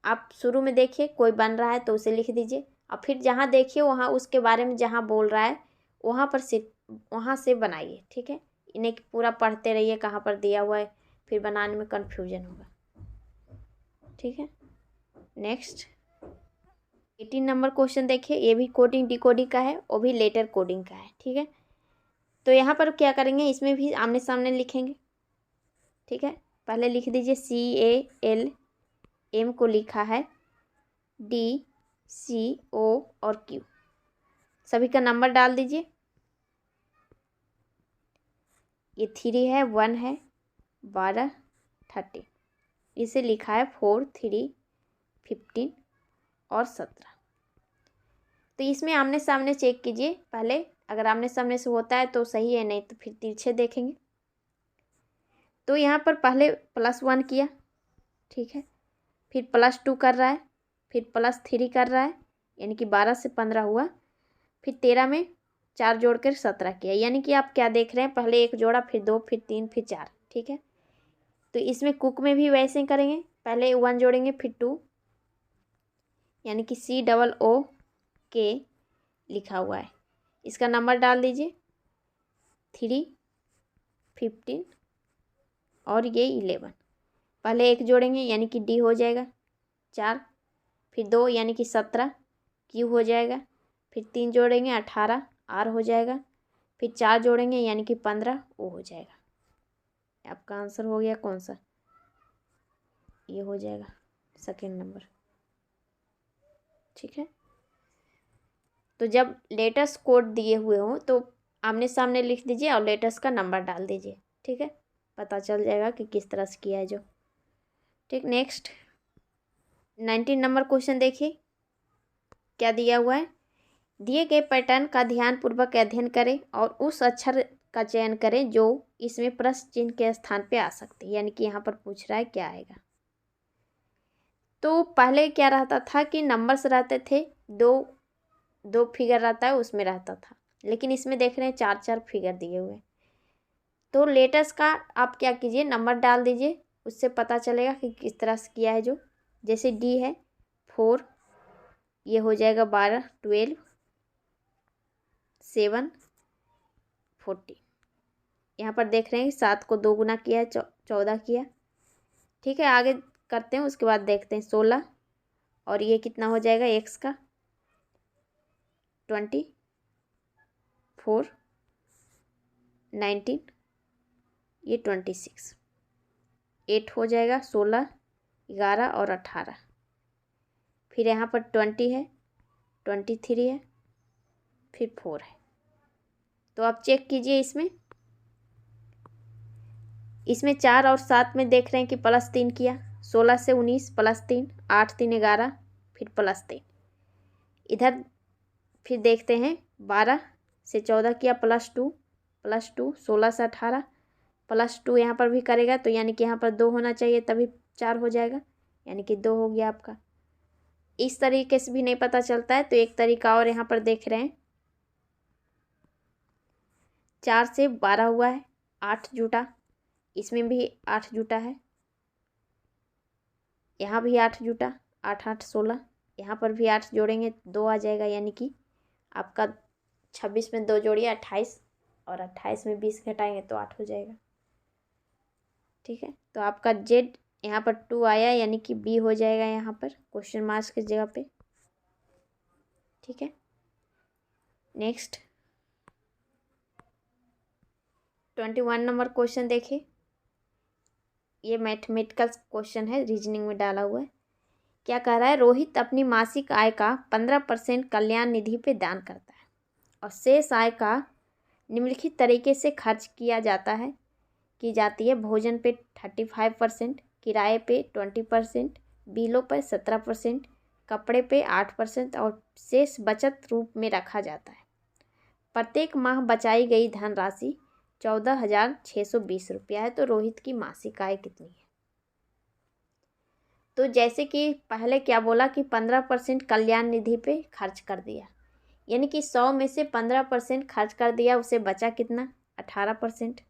आप शुरू में देखिए कोई बन रहा है तो उसे लिख दीजिए, और फिर जहाँ देखिए वहाँ उसके बारे में जहाँ बोल रहा है वहाँ पर से वहाँ से बनाइए। ठीक है, इन्हें पूरा पढ़ते रहिए कहाँ पर दिया हुआ है, फिर बनाने में कन्फ्यूजन होगा। ठीक है, नेक्स्ट 18 नंबर क्वेश्चन देखिए, ये भी कोडिंग डिकोडिंग का है, वो भी लेटर कोडिंग का है। ठीक है, तो यहाँ पर क्या करेंगे, इसमें भी आमने सामने लिखेंगे। ठीक है, पहले लिख दीजिए CALM को लिखा है DCO और Q, सभी का नंबर डाल दीजिए। ये 3 है, 1 है, 12, 30, इसे लिखा है 4, 3, 15 और 17। तो इसमें आमने सामने चेक कीजिए पहले, अगर आमने सामने से होता है तो सही है, नहीं तो फिर तिरछे देखेंगे। तो यहाँ पर पहले +1 किया, ठीक है, फिर +2 कर रहा है, फिर +3 कर रहा है, यानी कि 12 से 15 हुआ, फिर 13 में 4 जोड़कर 17 किया, यानी कि आप क्या देख रहे हैं, पहले 1 जोड़ा, फिर 2, फिर 3, फिर 4। ठीक है, तो इसमें कुक में भी वैसे ही करेंगे, पहले 1 जोड़ेंगे फिर 2, यानी कि COOK लिखा हुआ है, इसका नंबर डाल दीजिए 3, 15 और ये 11। पहले 1 जोड़ेंगे यानी कि D हो जाएगा 4, फिर 2 यानी कि 17 Q हो जाएगा, फिर 3 जोड़ेंगे 18 R हो जाएगा, फिर 4 जोड़ेंगे यानी कि 15 O हो जाएगा। आपका आंसर हो गया कौन सा, ये हो जाएगा सेकेंड नंबर। ठीक है, तो जब लेटर्स कोड दिए हुए हों तो आमने सामने लिख दीजिए और लेटर्स का नंबर डाल दीजिए। ठीक है, पता चल जाएगा कि किस तरह से किया है जो। ठीक, नेक्स्ट 19 नंबर क्वेश्चन देखिए क्या दिया हुआ है, दिए गए पैटर्न का ध्यानपूर्वक अध्ययन करें और उस अक्षर का चयन करें जो इसमें प्रश्न चिन्ह के स्थान पे आ सकते हैं, यानी कि यहाँ पर पूछ रहा है क्या आएगा। तो पहले क्या रहता था कि नंबर्स रहते थे, दो फिगर रहता है उसमें रहता था, लेकिन इसमें देख रहे हैं 4 फिगर दिए हुए। तो लेटर्स का आप क्या कीजिए, नंबर डाल दीजिए, उससे पता चलेगा कि किस तरह से किया है जो। जैसे D है 4, ये हो जाएगा 12, 12, 7, 14। यहाँ पर देख रहे हैं 7 को 2 गुना किया है, 14 किया। ठीक है, आगे करते हैं, उसके बाद देखते हैं 16, और ये कितना हो जाएगा x का 24, 19, ये 26, 8 हो जाएगा, 16, 11 और 18। फिर यहाँ पर 20 है, 23 है, फिर 4 है। तो आप चेक कीजिए, इसमें 4 और 7 में देख रहे हैं कि +3 किया, 16 से 19 +3, 8 3 11, फिर +3। इधर फिर देखते हैं 12 से 14 किया, +2, 16 से 18, +2 यहाँ पर भी करेगा, तो यानी कि यहाँ पर 2 होना चाहिए, तभी 4 हो जाएगा, यानी कि 2 हो गया आपका। इस तरीके से भी नहीं पता चलता है, तो एक तरीका और यहाँ पर देख रहे हैं, 4 से 12 हुआ है, 8 जुटा, इसमें भी 8 जुटा है, यहाँ भी 8 जुटा, 8 8 16, यहाँ पर भी 8 जोड़ेंगे 2 आ जाएगा, यानी कि आपका 26 में 2 जोड़िए 28, और 28 में 20 घटाएंगे तो 8 हो जाएगा। ठीक है, तो आपका जेड यहाँ पर 2 आया, यानी कि बी हो जाएगा यहाँ पर क्वेश्चन मार्क्स की जगह पे। ठीक है, नेक्स्ट 21 नंबर क्वेश्चन देखिए। ये मैथमेटिकल क्वेश्चन है, रीजनिंग में डाला हुआ है। क्या कह रहा है, रोहित अपनी मासिक आय का 15% कल्याण निधि पे दान करता है, और शेष आय का निम्नलिखित तरीके से खर्च की जाती है। भोजन पे 35%, किराए पे 20%, बिलों पर 17%, कपड़े पे 8% और शेष बचत रूप में रखा जाता है। प्रत्येक माह बचाई गई धनराशि 14,620 रुपया है। तो रोहित की मासिक आय कितनी है? तो जैसे कि पहले क्या बोला कि 15% कल्याण निधि पे खर्च कर दिया, यानी कि 100 में से 15% खर्च कर दिया, उसे बचा कितना 18%,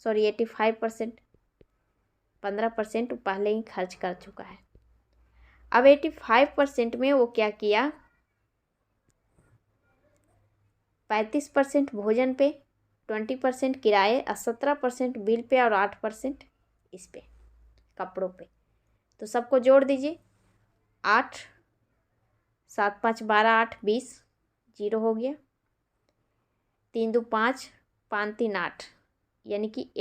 सॉरी 85%। 15% पहले ही खर्च कर चुका है। अब 85% में वो क्या किया, 35% भोजन पे, 20% किराए, 17% बिल पे और 8% इस पे कपड़ों पे। तो सबको जोड़ दीजिए, 8 7 5 12 8 20, 0 हो गया, 3 2 5 5 3 8, यानी कि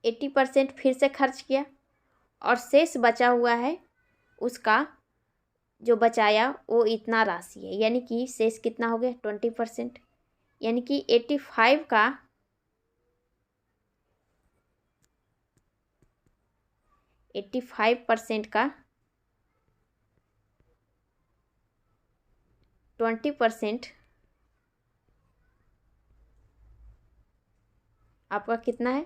80% फिर से खर्च किया, और शेष बचा हुआ है, उसका जो बचाया वो इतना राशि है, यानी कि शेष कितना हो गया 20%, यानी कि 85 का 85% का 20% आपका कितना है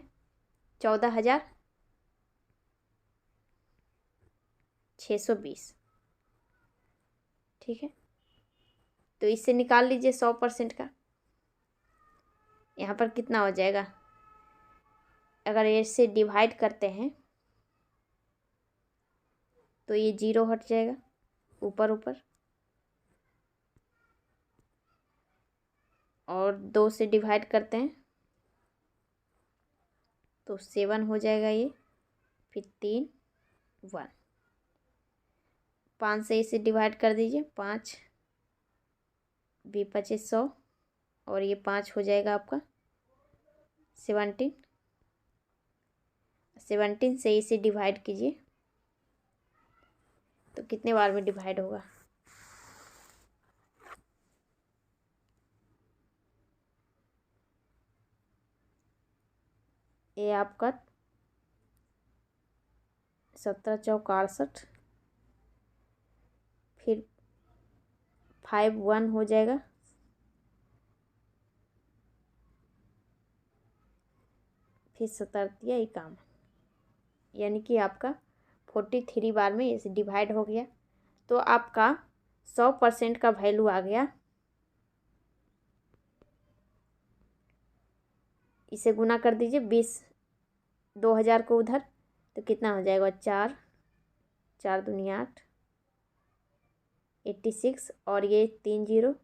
14,620। ठीक है, तो इससे निकाल लीजिए 100% का, यहाँ पर कितना हो जाएगा, अगर इससे डिवाइड करते हैं तो ये 0 हट जाएगा ऊपर ऊपर, और 2 से डिवाइड करते हैं तो 7 हो जाएगा ये, फिर 3 1, 5 से इसे डिवाइड कर दीजिए, 5 25 100, और ये 5 हो जाएगा आपका 17, 17 से इसे डिवाइड कीजिए तो कितने बार में डिवाइड होगा, ये आपका 17 चौक 68, फिर 5 1 हो जाएगा, फिर 17 51, यानी कि आपका 43 बार में इसे डिवाइड हो गया। तो आपका 100% का वैल्यू आ गया, इसे गुना कर दीजिए 20 2000 को उधर, तो कितना हो जाएगा 4 4 दूनी 8, 86 और ये 3 0,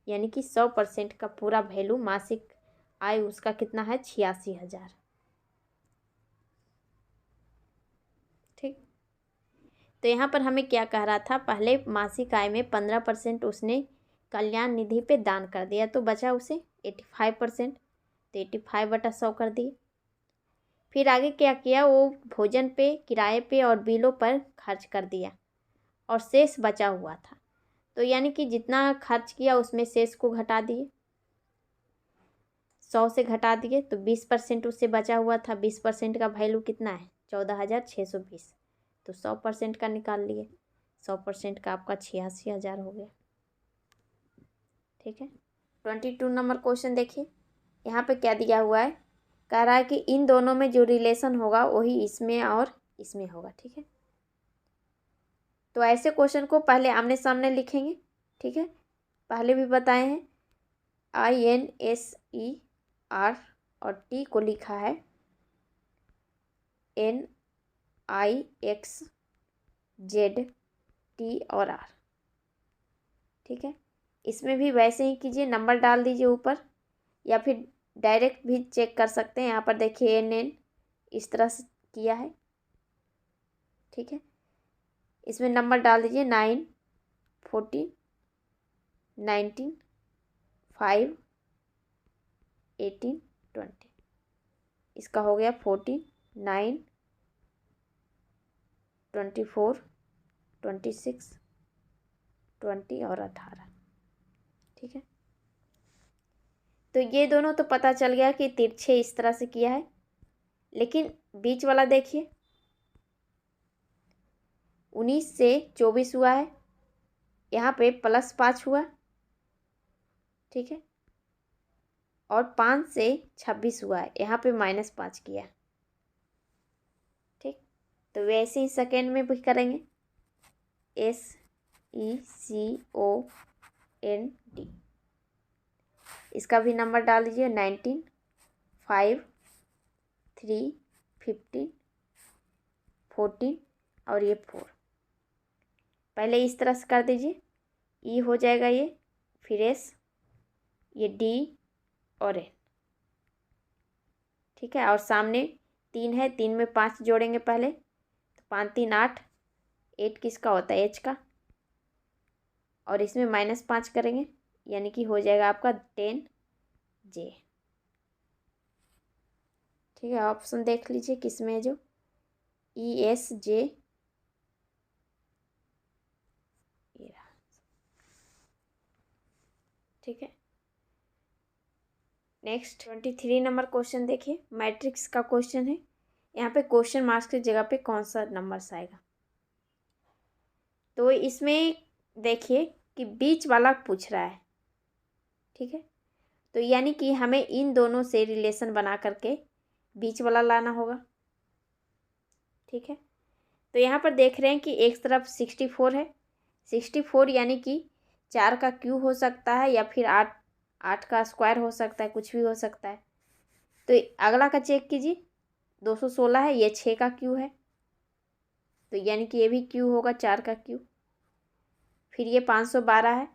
यानी कि 100% का पूरा वैल्यू मासिक आय उसका कितना है 86,000। ठीक, तो यहाँ पर हमें क्या कह रहा था, पहले मासिक आय में 15% उसने कल्याण निधि पे दान कर दिया, तो बचा उसे 85%, तो 85/100 कर दिए। फिर आगे क्या किया, वो भोजन पे, किराए पे और बिलों पर खर्च कर दिया और शेष बचा हुआ था, तो यानी कि जितना खर्च किया उसमें शेष को घटा दिए, 100 से घटा दिए, तो 20% उससे बचा हुआ था। 20% का वैल्यू कितना है 14,620, तो 100% का निकाल लिए, 100% का आपका 86,000 हो गया। ठीक है, 22 नंबर क्वेश्चन देखिए, यहाँ पे क्या दिया हुआ है, कह रहा है कि इन दोनों में जो रिलेशन होगा वही इसमें और इसमें होगा। ठीक है, तो ऐसे क्वेश्चन को पहले आमने सामने लिखेंगे। ठीक है, पहले भी बताए हैं, INSER और T को लिखा है NIXZT और R। ठीक है, इसमें भी वैसे ही कीजिए, नंबर डाल दीजिए ऊपर, या फिर डायरेक्ट भी चेक कर सकते हैं। यहाँ पर देखिए NN इस तरह से किया है। ठीक है, इसमें नंबर डाल दीजिए 9, 14, 19, 5, 18, 20। इसका हो गया 14, 9, 24, 26, 20 और 18। ठीक है, तो ये दोनों तो पता चल गया कि तिरछे इस तरह से किया है, लेकिन बीच वाला देखिए, 19 से 24 हुआ है, यहाँ पे +5 हुआ। ठीक है, और 5 से 26 हुआ है, यहाँ पे -5 किया। ठीक, तो वैसे ही सेकेंड में भी करेंगे, SECOND, इसका भी नंबर डाल दीजिए 19, 5, 3, 15, 14 और ये 4। पहले इस तरह से कर दीजिए, E हो जाएगा ये, फिर S, ये D और N। ठीक है, और सामने 3 है, 3 में 5 जोड़ेंगे पहले, तो 5 3 8, 8 किसका होता है H का, और इसमें -5 करेंगे, यानी कि हो जाएगा आपका 10J। ठीक है, ऑप्शन देख लीजिए किसमें है जो ESJ। ठीक है, नेक्स्ट 23 नंबर क्वेश्चन देखिए, मैट्रिक्स का क्वेश्चन है। यहाँ पे क्वेश्चन मार्क्स की जगह पे कौन सा नंबर्स आएगा, तो इसमें देखिए कि बीच वाला पूछ रहा है। ठीक है, तो यानी कि हमें इन दोनों से रिलेशन बना करके बीच वाला लाना होगा। ठीक है, तो यहाँ पर देख रहे हैं कि एक तरफ 64 है, 64 यानी कि 4 का क्यूब हो सकता है, या फिर 8 का स्क्वायर हो सकता है, कुछ भी हो सकता है। तो अगला का चेक कीजिए, 216 है, ये 6 का क्यूब है, तो यानी कि ये भी क्यूब होगा, 4 का क्यूब। फिर ये 512 है,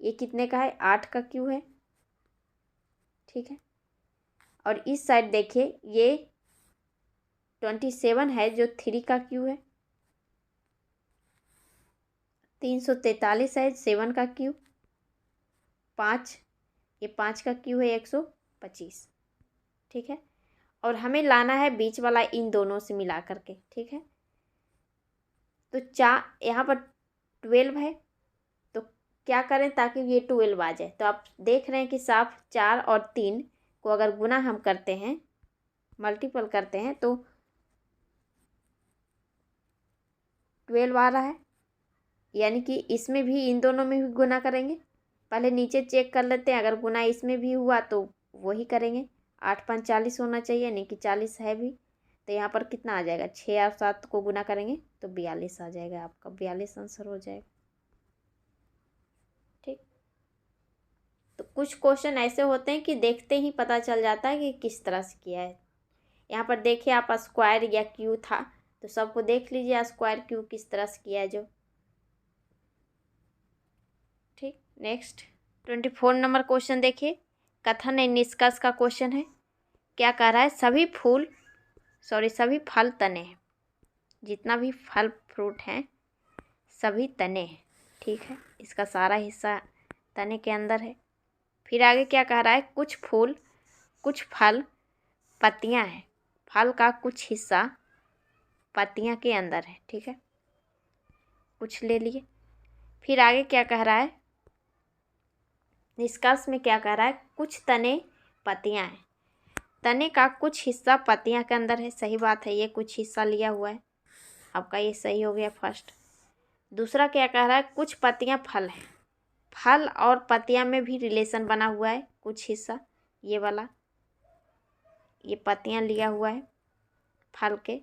ये कितने का है 8 का क्यूब है। ठीक है, और इस साइड देखिए ये 27 है, जो 3 का क्यूब है। 343 है, 7 का क्यूब। 5, ये 5 का क्यूब है, 125। ठीक है, और हमें लाना है बीच वाला इन दोनों से मिला करके। ठीक है, तो यहाँ पर 12 है, तो क्या करें ताकि ये 12 आ जाए, तो आप देख रहे हैं कि साफ 4 और 3 को अगर गुना हम करते हैं, मल्टीपल करते हैं, तो 12 आ रहा है, यानी कि इसमें भी, इन दोनों में भी गुना करेंगे। पहले नीचे चेक कर लेते हैं, अगर गुना इसमें भी हुआ तो वही करेंगे। 8 5 40 होना चाहिए, नहीं कि 40 है भी, तो यहाँ पर कितना आ जाएगा, 6 और 7 को गुना करेंगे तो 42 आ जाएगा, आपका 42 आंसर हो जाएगा। ठीक, तो कुछ क्वेश्चन ऐसे होते हैं कि देखते ही पता चल जाता है कि किस तरह से किया है। यहाँ पर देखिए आप स्क्वायर या क्यू था, तो सबको देख लीजिए स्क्वायर क्यूब किस तरह से किया है जो। ठीक, नेक्स्ट 24 नंबर क्वेश्चन देखिए, कथन एवं निष्कर्ष का क्वेश्चन है। क्या कह रहा है, सभी फल तने हैं, जितना भी फल फ्रूट हैं सभी तने हैं। ठीक है, इसका सारा हिस्सा तने के अंदर है। फिर आगे क्या कह रहा है, कुछ फल पत्तियां हैं, फल का कुछ हिस्सा पत्तियां के अंदर है। ठीक है, कुछ ले लिए। फिर आगे क्या कह रहा है, निष्कर्ष में क्या कह रहा है, कुछ तने पत्तियां हैं, तने का कुछ हिस्सा पत्तियां के अंदर है। सही बात है, ये कुछ हिस्सा लिया हुआ है, आपका ये सही हो गया फर्स्ट। दूसरा क्या कह रहा है, कुछ पत्तियां फल हैं, फल और पत्तियां में भी रिलेशन बना हुआ है, कुछ हिस्सा ये वाला, ये पत्तियां लिया हुआ है फल के,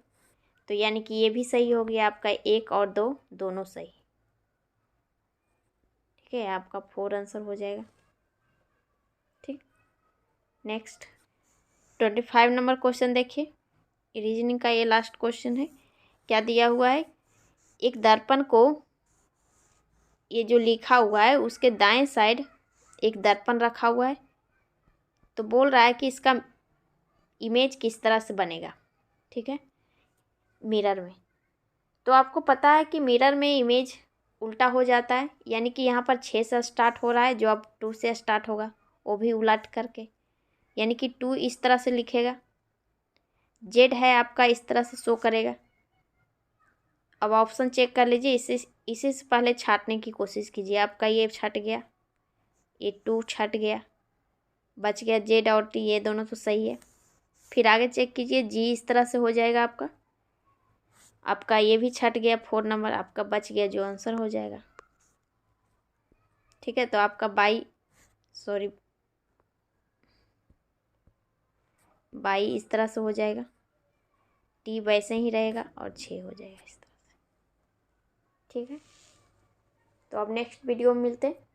तो यानी कि ये भी सही हो गया आपका। 1 और 2 दोनों सही। ठीक है, आपका 4 आंसर हो जाएगा। ठीक, नेक्स्ट 25 नंबर क्वेश्चन देखिए, रीजनिंग का ये लास्ट क्वेश्चन है। क्या दिया हुआ है, एक दर्पण को, ये जो लिखा हुआ है उसके दाएं साइड एक दर्पण रखा हुआ है, तो बोल रहा है कि इसका इमेज किस तरह से बनेगा। ठीक है, मिरर में। तो आपको पता है कि मिरर में इमेज उल्टा हो जाता है, यानी कि यहाँ पर 6 से स्टार्ट हो रहा है, जो अब 2 से स्टार्ट होगा वो भी उलट करके, यानी कि 2 इस तरह से लिखेगा, जेड है आपका इस तरह से शो करेगा। अब ऑप्शन चेक कर लीजिए, इसी से पहले छाटने की कोशिश कीजिए। आपका ये छट गया, ये 2 छट गया, बच गया जेड और टी, ये दोनों तो सही है। फिर आगे चेक कीजिए, जी इस तरह से हो जाएगा आपका ये भी छट गया, 4 नंबर आपका बच गया, जो आंसर हो जाएगा। ठीक है, तो आपका बाई इस तरह से हो जाएगा, टी वैसे ही रहेगा और 6 हो जाएगा इस तरह से। ठीक है, तो अब नेक्स्ट वीडियो में मिलते हैं।